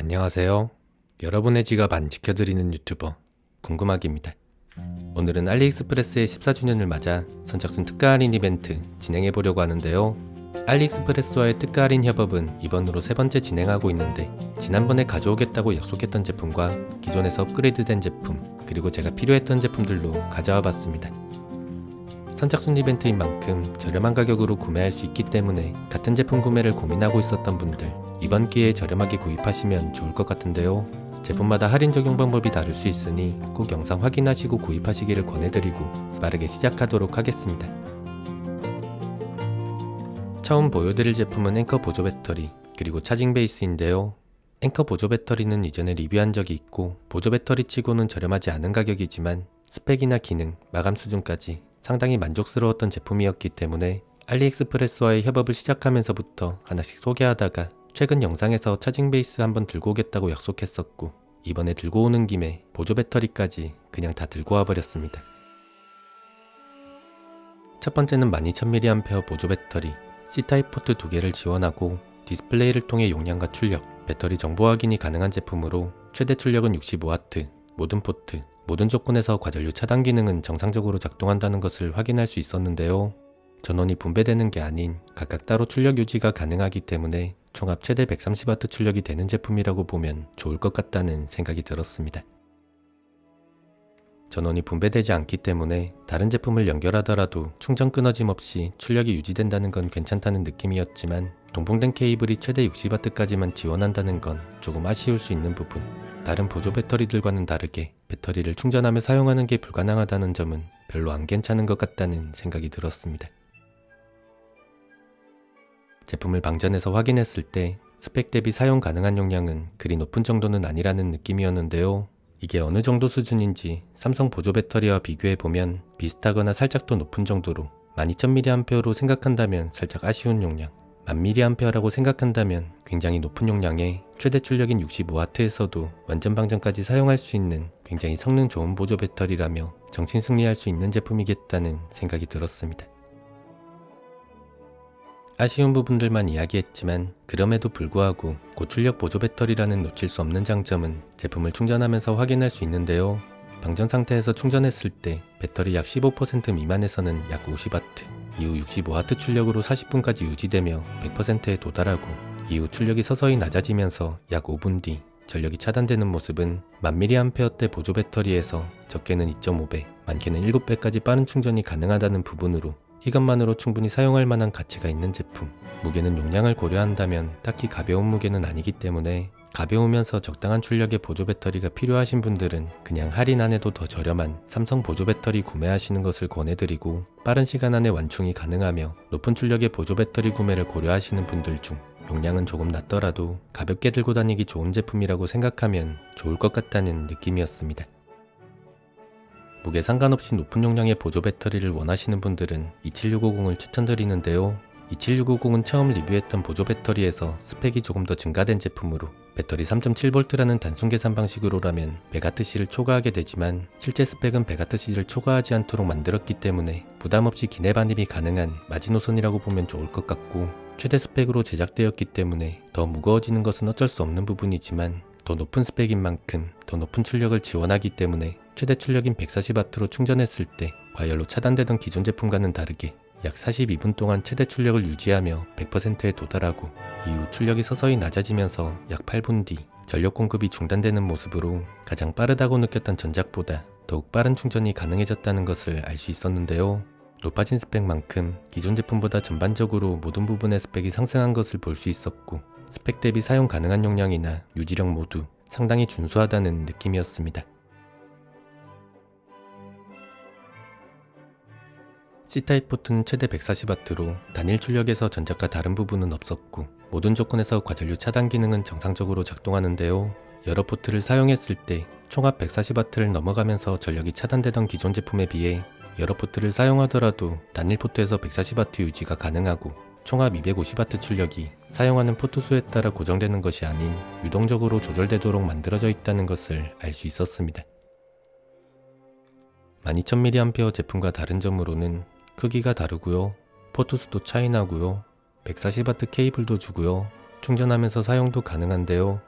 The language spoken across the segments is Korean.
안녕하세요. 여러분의 지갑 안 지켜드리는 유튜버 궁금하기입니다. 오늘은 알리익스프레스의 14주년을 맞아 선착순 특가 할인 이벤트 진행해보려고 하는데요. 알리익스프레스와의 특가 할인 협업은 이번으로 세 번째 진행하고 있는데, 지난번에 가져오겠다고 약속했던 제품과 기존에서 업그레이드된 제품, 그리고 제가 필요했던 제품들로 가져와 봤습니다. 선착순 이벤트인 만큼 저렴한 가격으로 구매할 수 있기 때문에 같은 제품 구매를 고민하고 있었던 분들, 이번 기회에 저렴하게 구입하시면 좋을 것 같은데요. 제품마다 할인 적용 방법이 다를 수 있으니 꼭 영상 확인하시고 구입하시기를 권해드리고 빠르게 시작하도록 하겠습니다. 처음 보여드릴 제품은 앵커 보조 배터리, 그리고 차징 베이스인데요. 앵커 보조 배터리는 이전에 리뷰한 적이 있고, 보조 배터리 치고는 저렴하지 않은 가격이지만 스펙이나 기능, 마감 수준까지 상당히 만족스러웠던 제품이었기 때문에 알리익스프레스와의 협업을 시작하면서부터 하나씩 소개하다가 최근 영상에서 차징 베이스 한번 들고 오겠다고 약속했었고, 이번에 들고 오는 김에 보조 배터리까지 그냥 다 들고 와버렸습니다. 첫 번째는 12000mAh 보조 배터리, C타입 포트 2개를 지원하고 디스플레이를 통해 용량과 출력, 배터리 정보 확인이 가능한 제품으로 최대 출력은 65W, 모든 포트, 모든 조건에서 과전류 차단 기능은 정상적으로 작동한다는 것을 확인할 수 있었는데요. 전원이 분배되는 게 아닌 각각 따로 출력 유지가 가능하기 때문에 총합 최대 130W 출력이 되는 제품이라고 보면 좋을 것 같다는 생각이 들었습니다. 전원이 분배되지 않기 때문에 다른 제품을 연결하더라도 충전 끊어짐 없이 출력이 유지된다는 건 괜찮다는 느낌이었지만, 동봉된 케이블이 최대 60W까지만 지원한다는 건 조금 아쉬울 수 있는 부분, 다른 보조 배터리들과는 다르게 배터리를 충전하며 사용하는 게 불가능하다는 점은 별로 안 괜찮은 것 같다는 생각이 들었습니다. 제품을 방전해서 확인했을 때 스펙 대비 사용 가능한 용량은 그리 높은 정도는 아니라는 느낌이었는데요. 이게 어느 정도 수준인지 삼성 보조 배터리와 비교해보면 비슷하거나 살짝 더 높은 정도로, 12000mAh로 생각한다면 살짝 아쉬운 용량, 1000mAh라고 생각한다면 굉장히 높은 용량에 최대 출력인 65W에서도 완전 방전까지 사용할 수 있는 굉장히 성능 좋은 보조 배터리라며 정신 승리할 수 있는 제품이겠다는 생각이 들었습니다. 아쉬운 부분들만 이야기했지만 그럼에도 불구하고 고출력 보조 배터리라는 놓칠 수 없는 장점은 제품을 충전하면서 확인할 수 있는데요. 방전 상태에서 충전했을 때 배터리 약 15% 미만에서는 약 50W, 이후 65W 출력으로 40분까지 유지되며 100%에 도달하고, 이후 출력이 서서히 낮아지면서 약 5분 뒤 전력이 차단되는 모습은 1000mAh대 보조 배터리에서 적게는 2.5배, 많게는 7배까지 빠른 충전이 가능하다는 부분으로 이것만으로 충분히 사용할 만한 가치가 있는 제품. 무게는 용량을 고려한다면 딱히 가벼운 무게는 아니기 때문에 가벼우면서 적당한 출력의 보조 배터리가 필요하신 분들은 그냥 할인 안 해도 더 저렴한 삼성 보조 배터리 구매하시는 것을 권해드리고, 빠른 시간 안에 완충이 가능하며 높은 출력의 보조 배터리 구매를 고려하시는 분들 중 용량은 조금 낮더라도 가볍게 들고 다니기 좋은 제품이라고 생각하면 좋을 것 같다는 느낌이었습니다. 무게 상관없이 높은 용량의 보조 배터리를 원하시는 분들은 27650을 추천드리는데요. 27650은 처음 리뷰했던 보조 배터리에서 스펙이 조금 더 증가된 제품으로, 배터리 3.7V라는 단순 계산 방식으로라면 100W를 초과하게 되지만 실제 스펙은 100W를 초과하지 않도록 만들었기 때문에 부담없이 기내 반입이 가능한 마지노선이라고 보면 좋을 것 같고, 최대 스펙으로 제작되었기 때문에 더 무거워지는 것은 어쩔 수 없는 부분이지만, 더 높은 스펙인 만큼 더 높은 출력을 지원하기 때문에 최대 출력인 140W로 충전했을 때 과열로 차단되던 기존 제품과는 다르게 약 42분 동안 최대 출력을 유지하며 100%에 도달하고, 이후 출력이 서서히 낮아지면서 약 8분 뒤 전력 공급이 중단되는 모습으로 가장 빠르다고 느꼈던 전작보다 더욱 빠른 충전이 가능해졌다는 것을 알 수 있었는데요. 높아진 스펙만큼 기존 제품보다 전반적으로 모든 부분의 스펙이 상승한 것을 볼 수 있었고, 스펙 대비 사용 가능한 용량이나 유지력 모두 상당히 준수하다는 느낌이었습니다. C타입 포트는 최대 140W로 단일 출력에서 전작과 다른 부분은 없었고, 모든 조건에서 과전류 차단 기능은 정상적으로 작동하는데요. 여러 포트를 사용했을 때 총합 140W를 넘어가면서 전력이 차단되던 기존 제품에 비해 여러 포트를 사용하더라도 단일 포트에서 140W 유지가 가능하고, 총합 250W 출력이 사용하는 포트 수에 따라 고정되는 것이 아닌 유동적으로 조절되도록 만들어져 있다는 것을 알 수 있었습니다. 12000mAh 제품과 다른 점으로는 크기가 다르고요, 포트 수도 차이 나고요, 140W 케이블도 주고요, 충전하면서 사용도 가능한데요.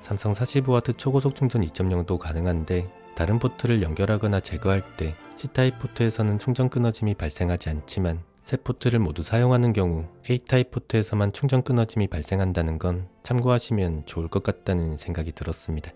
삼성 45W 초고속 충전 2.0도 가능한데 다른 포트를 연결하거나 제거할 때 C타입 포트에서는 충전 끊어짐이 발생하지 않지만 세 포트를 모두 사용하는 경우 A타입 포트에서만 충전 끊어짐이 발생한다는 건 참고하시면 좋을 것 같다는 생각이 들었습니다.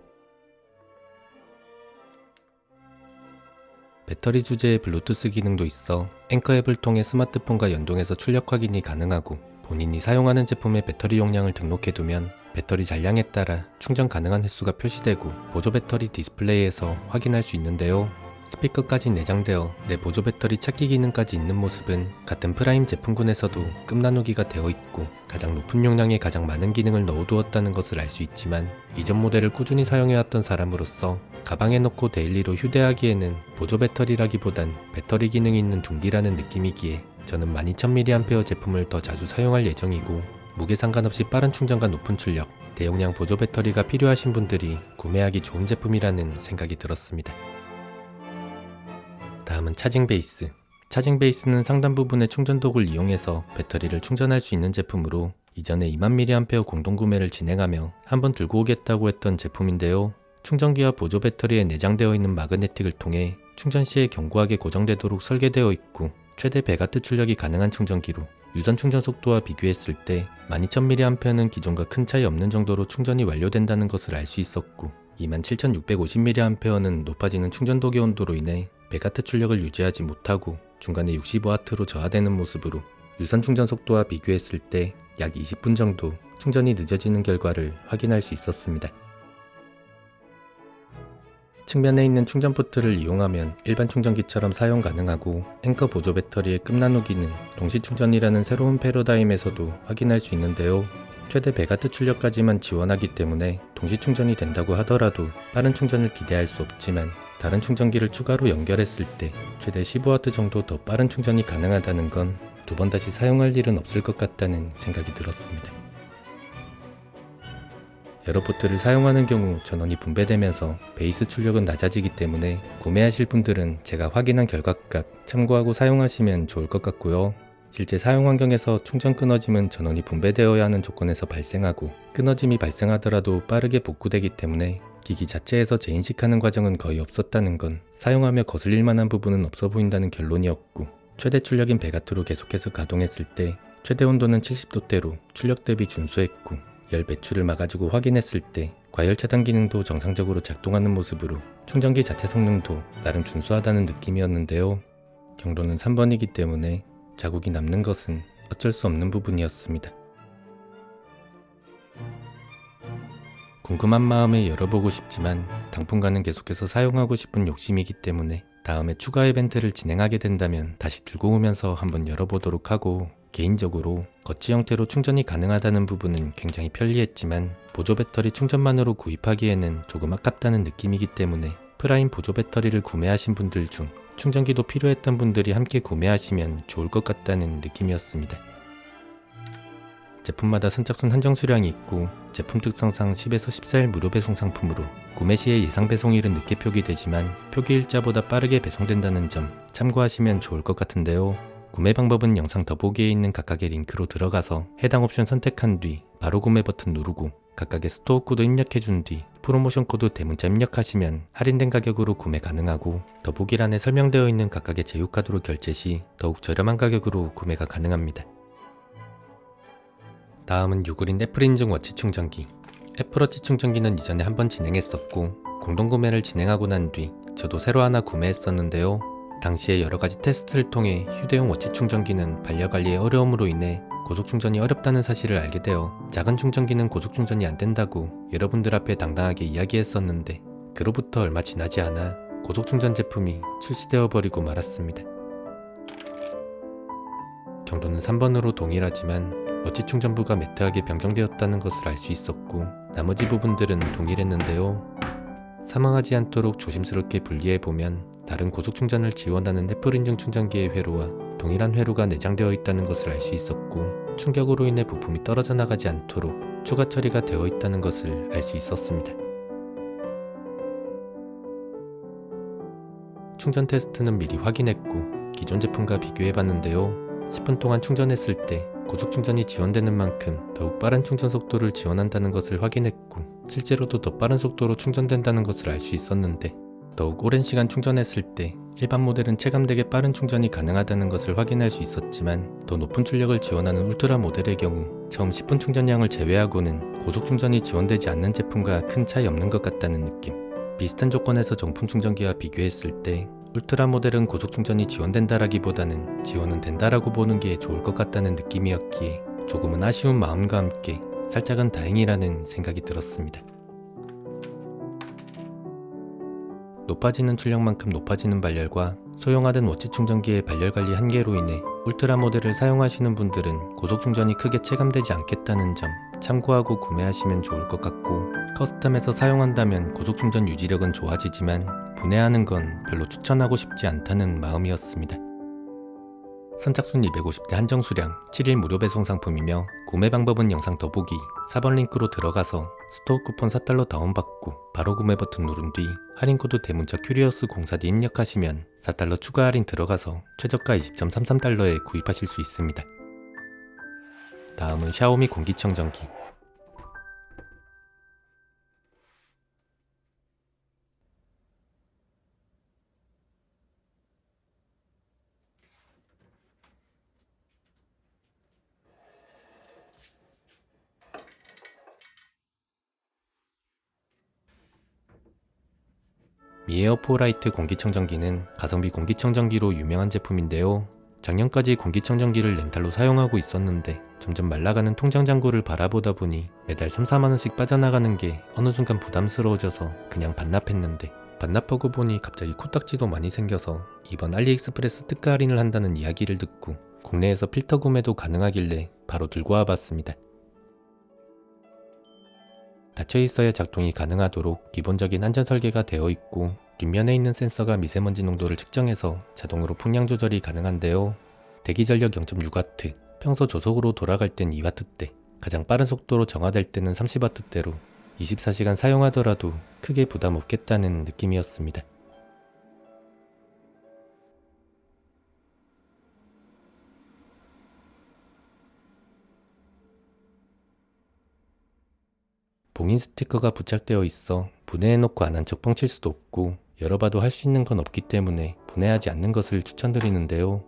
배터리 주제에 블루투스 기능도 있어 앵커 앱을 통해 스마트폰과 연동해서 출력 확인이 가능하고 본인이 사용하는 제품의 배터리 용량을 등록해두면 배터리 잔량에 따라 충전 가능한 횟수가 표시되고 보조 배터리 디스플레이에서 확인할 수 있는데요. 스피커까지 내장되어 내 보조 배터리 찾기 기능까지 있는 모습은 같은 프라임 제품군에서도 급 나누기가 되어 있고 가장 높은 용량에 가장 많은 기능을 넣어두었다는 것을 알 수 있지만 이전 모델을 꾸준히 사용해왔던 사람으로서 가방에 넣고 데일리로 휴대하기에는 보조 배터리라기보단 배터리 기능이 있는 둥기라는 느낌이기에 저는 12000mAh 제품을 더 자주 사용할 예정이고 무게 상관없이 빠른 충전과 높은 출력, 대용량 보조 배터리가 필요하신 분들이 구매하기 좋은 제품이라는 생각이 들었습니다. 다음은 차징 베이스. 차징 베이스는 상단 부분의 충전독을 이용해서 배터리를 충전할 수 있는 제품으로 이전에 2000mAh 공동구매를 진행하며 한번 들고 오겠다고 했던 제품인데요. 충전기와 보조 배터리에 내장되어 있는 마그네틱을 통해 충전 시에 견고하게 고정되도록 설계되어 있고 최대 100W 출력이 가능한 충전기로 유선 충전 속도와 비교했을 때 12000mAh는 기존과 큰 차이 없는 정도로 충전이 완료된다는 것을 알 수 있었고 27650mAh는 높아지는 충전독의 온도로 인해 100W 출력을 유지하지 못하고 중간에 65W로 저하되는 모습으로 유선 충전 속도와 비교했을 때 약 20분 정도 충전이 늦어지는 결과를 확인할 수 있었습니다. 측면에 있는 충전 포트를 이용하면 일반 충전기처럼 사용 가능하고 앵커 보조 배터리의 급 나누기는 동시 충전이라는 새로운 패러다임에서도 확인할 수 있는데요. 최대 100W 출력까지만 지원하기 때문에 동시 충전이 된다고 하더라도 빠른 충전을 기대할 수 없지만 다른 충전기를 추가로 연결했을 때 최대 15W 정도 더 빠른 충전이 가능하다는 건 두 번 다시 사용할 일은 없을 것 같다는 생각이 들었습니다. 여러 포트를 사용하는 경우 전원이 분배되면서 베이스 출력은 낮아지기 때문에 구매하실 분들은 제가 확인한 결과값 참고하고 사용하시면 좋을 것 같고요. 실제 사용 환경에서 충전 끊어짐은 전원이 분배되어야 하는 조건에서 발생하고 끊어짐이 발생하더라도 빠르게 복구되기 때문에 기기 자체에서 재인식하는 과정은 거의 없었다는 건 사용하며 거슬릴 만한 부분은 없어 보인다는 결론이었고 최대 출력인 100W로 계속해서 가동했을 때 최대 온도는 70도대로 출력 대비 준수했고 열 배출을 막아주고 확인했을 때 과열 차단 기능도 정상적으로 작동하는 모습으로 충전기 자체 성능도 나름 준수하다는 느낌이었는데요. 경로는 3번이기 때문에 자국이 남는 것은 어쩔 수 없는 부분이었습니다. 궁금한 마음에 열어보고 싶지만 당분간은 계속해서 사용하고 싶은 욕심이기 때문에 다음에 추가 이벤트를 진행하게 된다면 다시 들고 오면서 한번 열어보도록 하고 개인적으로 거치 형태로 충전이 가능하다는 부분은 굉장히 편리했지만 보조 배터리 충전만으로 구입하기에는 조금 아깝다는 느낌이기 때문에 프라임 보조 배터리를 구매하신 분들 중 충전기도 필요했던 분들이 함께 구매하시면 좋을 것 같다는 느낌이었습니다. 제품마다 선착순 한정 수량이 있고 제품 특성상 10에서 14일 무료 배송 상품으로 구매 시에 예상 배송일은 늦게 표기되지만 표기 일자보다 빠르게 배송된다는 점 참고하시면 좋을 것 같은데요. 구매 방법은 영상 더보기에 있는 각각의 링크로 들어가서 해당 옵션 선택한 뒤 바로 구매 버튼 누르고 각각의 스토어 코드 입력해준 뒤 프로모션 코드 대문자 입력하시면 할인된 가격으로 구매 가능하고 더보기란에 설명되어 있는 각각의 제휴카드로 결제 시 더욱 저렴한 가격으로 구매가 가능합니다. 다음은 유그린 애플 인증 워치 충전기. 애플워치 충전기는 이전에 한번 진행했었고 공동구매를 진행하고 난 뒤 저도 새로 하나 구매했었는데요. 당시에 여러가지 테스트를 통해 휴대용 워치 충전기는 반려관리의 어려움으로 인해 고속충전이 어렵다는 사실을 알게 되어 작은 충전기는 고속충전이 안된다고 여러분들 앞에 당당하게 이야기했었는데 그로부터 얼마 지나지 않아 고속충전 제품이 출시되어 버리고 말았습니다. 경로는 3번으로 동일하지만 워치 충전부가 매트하게 변경되었다는 것을 알 수 있었고 나머지 부분들은 동일했는데요. 사망하지 않도록 조심스럽게 분리해보면 다른 고속충전을 지원하는 애플 인증 충전기의 회로와 동일한 회로가 내장되어 있다는 것을 알 수 있었고 충격으로 인해 부품이 떨어져 나가지 않도록 추가 처리가 되어 있다는 것을 알 수 있었습니다. 충전 테스트는 미리 확인했고 기존 제품과 비교해봤는데요. 10분 동안 충전했을 때 고속 충전이 지원되는 만큼 더욱 빠른 충전 속도를 지원한다는 것을 확인했고 실제로도 더 빠른 속도로 충전된다는 것을 알 수 있었는데, 더욱 오랜 시간 충전했을 때 일반 모델은 체감되게 빠른 충전이 가능하다는 것을 확인할 수 있었지만, 더 높은 출력을 지원하는 울트라 모델의 경우 처음 10분 충전량을 제외하고는 고속 충전이 지원되지 않는 제품과 큰 차이 없는 것 같다는 느낌. 비슷한 조건에서 정품 충전기와 비교했을 때 울트라 모델은 고속 충전이 지원된다라기보다는 지원은 된다라고 보는 게 좋을 것 같다는 느낌이었기에 조금은 아쉬운 마음과 함께 살짝은 다행이라는 생각이 들었습니다. 높아지는 출력만큼 높아지는 발열과 소형화된 워치 충전기의 발열 관리 한계로 인해 울트라 모델을 사용하시는 분들은 고속 충전이 크게 체감되지 않겠다는 점 참고하고 구매하시면 좋을 것 같고, 커스텀해서 사용한다면 고속 충전 유지력은 좋아지지만 분해하는 건 별로 추천하고 싶지 않다는 마음이었습니다. 선착순 250대 한정 수량 7일 무료 배송 상품이며, 구매 방법은 영상 더보기 4번 링크로 들어가서 스토어 쿠폰 4달러 다운받고 바로 구매 버튼 누른 뒤 할인코드 대문자 큐리어스04D 입력하시면 4달러 추가 할인 들어가서 최저가 20.33달러에 구입하실 수 있습니다. 다음은 샤오미 공기청정기. 미에어4 라이트 공기청정기는 가성비 공기청정기로 유명한 제품인데요. 작년까지 공기청정기를 렌탈로 사용하고 있었는데 점점 말라가는 통장 잔고를 바라보다 보니 매달 3-4만원씩 빠져나가는 게 어느 순간 부담스러워져서 그냥 반납했는데, 반납하고 보니 갑자기 코딱지도 많이 생겨서 이번 알리익스프레스 특가 할인을 한다는 이야기를 듣고 국내에서 필터 구매도 가능하길래 바로 들고 와봤습니다. 닫혀 있어야 작동이 가능하도록 기본적인 안전 설계가 되어 있고, 뒷면에 있는 센서가 미세먼지 농도를 측정해서 자동으로 풍량 조절이 가능한데요. 대기 전력 0.6W, 평소 저속으로 돌아갈 땐 2W대, 가장 빠른 속도로 정화될 때는 30W대로 24시간 사용하더라도 크게 부담 없겠다는 느낌이었습니다. 봉인 스티커가 부착되어 있어 분해해놓고 안 한 척 뻥칠 수도 없고, 열어봐도 할 수 있는 건 없기 때문에 분해하지 않는 것을 추천드리는데요.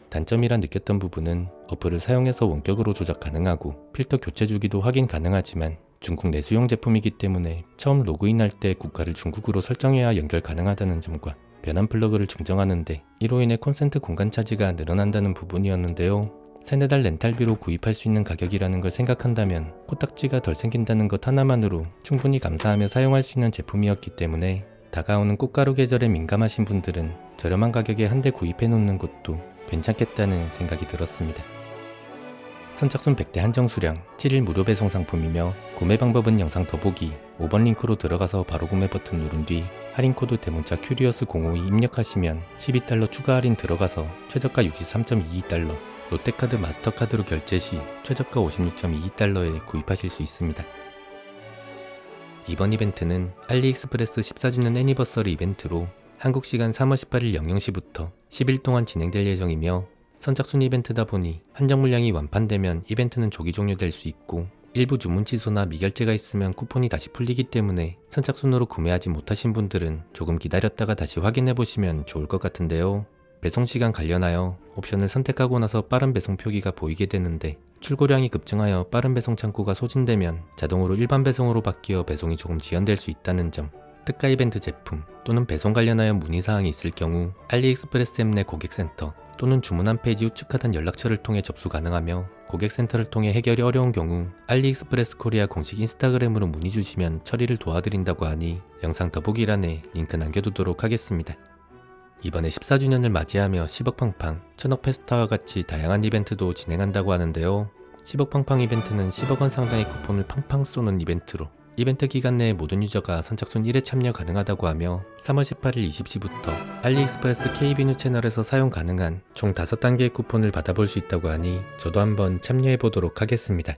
단점이라 느꼈던 부분은 어플을 사용해서 원격으로 조작 가능하고 필터 교체 주기도 확인 가능하지만 중국 내수용 제품이기 때문에 처음 로그인할 때 국가를 중국으로 설정해야 연결 가능하다는 점과 변환 플러그를 증정하는데 이로 인해 콘센트 공간 차지가 늘어난다는 부분이었는데요. 3-4달 렌탈비로 구입할 수 있는 가격이라는 걸 생각한다면 코딱지가 덜 생긴다는 것 하나만으로 충분히 감사하며 사용할 수 있는 제품이었기 때문에, 다가오는 꽃가루 계절에 민감하신 분들은 저렴한 가격에 한 대 구입해 놓는 것도 괜찮겠다는 생각이 들었습니다. 선착순 100대 한정 수량 7일 무료 배송 상품이며, 구매 방법은 영상 더보기 5번 링크로 들어가서 바로 구매 버튼 누른 뒤 할인코드 대문자 큐리어스052 입력하시면 12달러 추가 할인 들어가서 최저가 63.22달러, 롯데카드 마스터카드로 결제 시 최저가 56.22달러에 구입하실 수 있습니다. 이번 이벤트는 알리익스프레스 14주년 애니버서리 이벤트로 한국 시간 3월 18일 00시부터 10일 동안 진행될 예정이며, 선착순 이벤트다 보니 한정 물량이 완판되면 이벤트는 조기 종료될 수 있고, 일부 주문 취소나 미결제가 있으면 쿠폰이 다시 풀리기 때문에 선착순으로 구매하지 못하신 분들은 조금 기다렸다가 다시 확인해보시면 좋을 것 같은데요. 배송시간 관련하여 옵션을 선택하고 나서 빠른 배송 표기가 보이게 되는데, 출고량이 급증하여 빠른 배송 창구가 소진되면 자동으로 일반 배송으로 바뀌어 배송이 조금 지연될 수 있다는 점, 특가 이벤트 제품 또는 배송 관련하여 문의사항이 있을 경우 알리익스프레스 앱 내 고객센터 또는 주문한 페이지 우측 하단 연락처를 통해 접수 가능하며, 고객센터를 통해 해결이 어려운 경우 알리익스프레스 코리아 공식 인스타그램으로 문의 주시면 처리를 도와드린다고 하니 영상 더보기란에 링크 남겨두도록 하겠습니다. 이번에 14주년을 맞이하며 10억 팡팡, 1000억 페스타와 같이 다양한 이벤트도 진행한다고 하는데요. 10억 팡팡 이벤트는 10억원 상당의 쿠폰을 팡팡 쏘는 이벤트로 이벤트 기간 내에 모든 유저가 선착순 1회 참여 가능하다고 하며, 3월 18일 20시부터 알리익스프레스 K비뉴 채널에서 사용 가능한 총 5단계의 쿠폰을 받아볼 수 있다고 하니 저도 한번 참여해보도록 하겠습니다.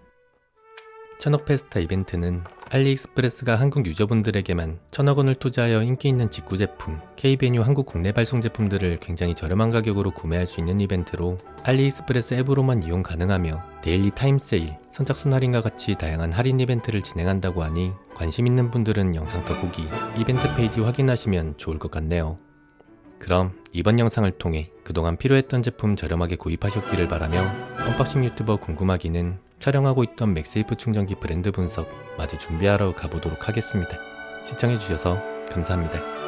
천억 페스타 이벤트는 알리익스프레스가 한국 유저분들에게만 1000억 원을 투자하여 인기 있는 직구 제품, K베뉴 한국 국내 발송 제품들을 굉장히 저렴한 가격으로 구매할 수 있는 이벤트로 알리익스프레스 앱으로만 이용 가능하며 데일리 타임 세일, 선착순 할인과 같이 다양한 할인 이벤트를 진행한다고 하니 관심 있는 분들은 영상 더보기, 이벤트 페이지 확인하시면 좋을 것 같네요. 그럼 이번 영상을 통해 그동안 필요했던 제품 저렴하게 구입하셨기를 바라며 언박싱 유튜버 궁금하기는 촬영하고 있던 맥세이프 충전기 브랜드 분석 마저 준비하러 가보도록 하겠습니다. 시청해주셔서 감사합니다.